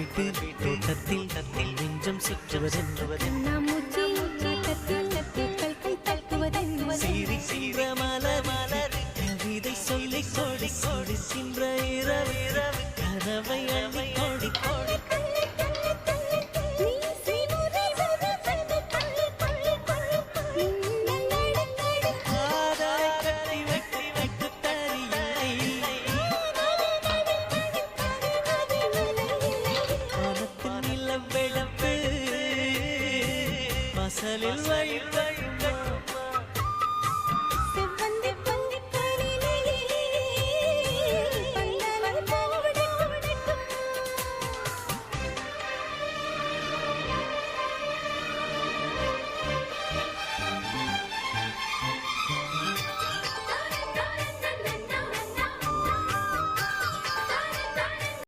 வீட்டு தோட்டத்தில் நெஞ்சம் சுற்றுவதென்றுவதென்ன சிரிக்கின்ற மலர் கவிதை சொல்லி கொடி கொடுக்கின்ற இரவு கனவை அள்ளி கொடி கொடி வாசலில்